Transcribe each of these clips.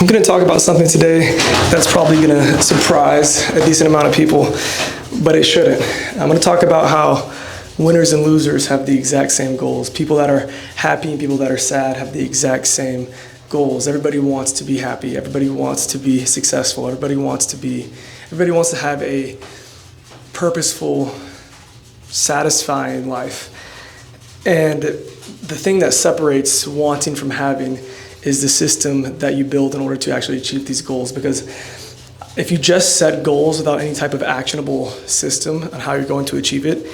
I'm going to talk about something today that's probably going to surprise a decent amount of people, but it shouldn't. I'm going to talk about how winners and losers have the exact same goals. People that are happy and people that are sad have the exact same goals. Everybody wants to be happy. Everybody wants to be successful. Everybody wants to have a purposeful, satisfying life. And the thing that separates wanting from having is the system that you build in order to actually achieve these goals. Because if you just set goals without any type of actionable system on how you're going to achieve it,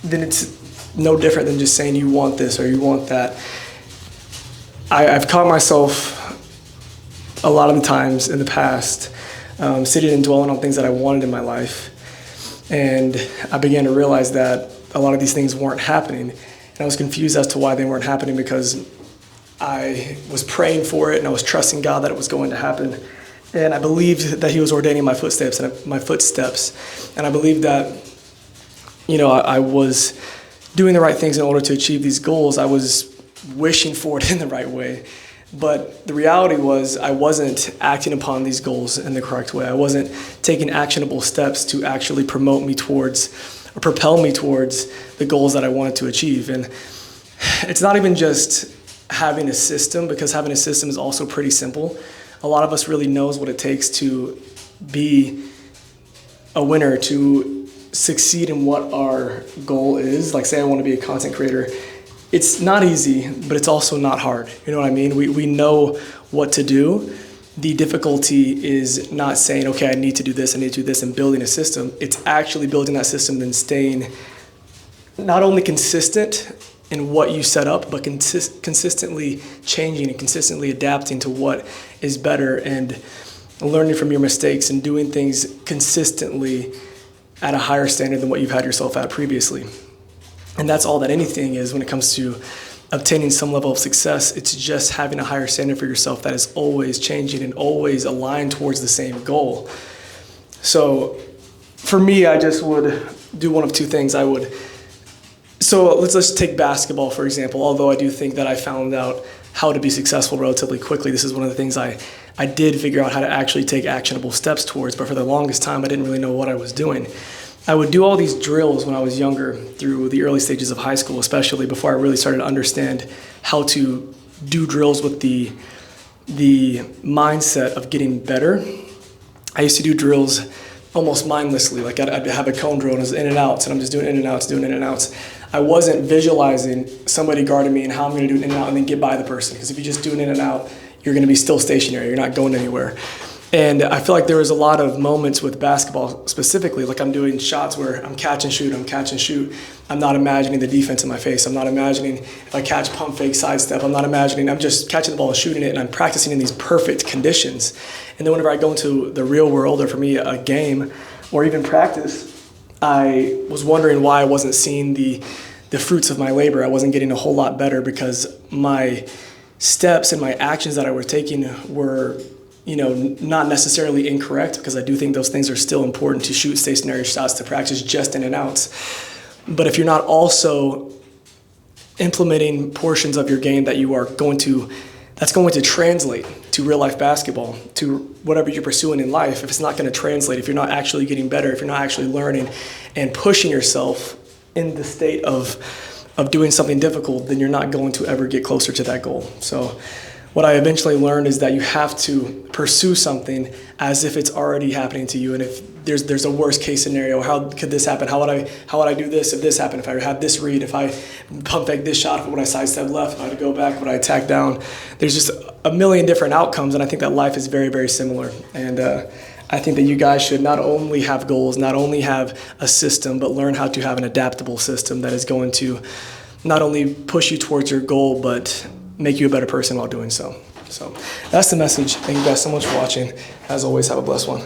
then it's no different than just saying you want this or you want that. I've caught myself a lot of the times in the past sitting and dwelling on things that I wanted in my life. And I began to realize that a lot of these things weren't happening. And I was confused as to why they weren't happening, because I was praying for it and I was trusting God that it was going to happen. And I believed that He was ordaining my footsteps. And I believed that, I was doing the right things in order to achieve these goals. I was wishing for it in the right way. But the reality was I wasn't acting upon these goals in the correct way. I wasn't taking actionable steps to actually promote me towards or propel me towards the goals that I wanted to achieve. And it's not even just having a system, because having a system is also pretty simple. A lot of us really knows what it takes to be a winner, to succeed in what our goal is. Like, say I want to be a content creator. It's not easy, but it's also not hard. You know what I mean? We know what to do. The difficulty is not saying, okay, I need to do this, and building a system. It's actually building that system and staying not only consistent in what you set up, but consistently changing and consistently adapting to what is better, and learning from your mistakes and doing things consistently at a higher standard than what you've had yourself at previously. And that's all that anything is when it comes to obtaining some level of success. It's just having a higher standard for yourself that is always changing and always aligned towards the same goal. So for me, I just would do one of two things. So let's take basketball, for example. Although I do think that I found out how to be successful relatively quickly. This is one of the things I did figure out how to actually take actionable steps towards, but for the longest time, I didn't really know what I was doing. I would do all these drills when I was younger, through the early stages of high school, especially before I really started to understand how to do drills with the mindset of getting better. I used to do drills almost mindlessly. Like I'd have a cone drill and it was in and outs, and I'm just doing in and outs. I wasn't visualizing somebody guarding me and how I'm going to do an in and out and then get by the person. Because if you just do an in and out, you're going to be still stationary. You're not going anywhere. And I feel like there was a lot of moments with basketball specifically, like I'm doing shots where I'm catch and shoot. I'm not imagining the defense in my face. I'm not imagining if I catch, pump fake, sidestep. I'm just catching the ball and shooting it, and I'm practicing in these perfect conditions. And then whenever I go into the real world, or for me, a game, or even practice, I was wondering why I wasn't seeing the fruits of my labor. I wasn't getting a whole lot better, because my steps and my actions that I was taking were not necessarily incorrect, because I do think those things are still important to shoot stationary shots, to practice just in and outs. But if you're not also implementing portions of your game that's going to translate to real life basketball, to whatever you're pursuing in life, if it's not going to translate, if you're not actually getting better, if you're not actually learning and pushing yourself in the state of doing something difficult, then you're not going to ever get closer to that goal. So what I eventually learned is that you have to pursue something as if it's already happening to you. And if there's a worst case scenario, how could this happen? How would I do this if this happened? If I had this read, if I pump fake this shot, would I sidestep left? If I had to go back, would I attack down? There's just a million different outcomes, and I think that life is very, very similar. And I think that you guys should not only have goals, not only have a system, but learn how to have an adaptable system that is going to not only push you towards your goal, but make you a better person while doing so. So that's the message. Thank you guys so much for watching. As always, have a blessed one.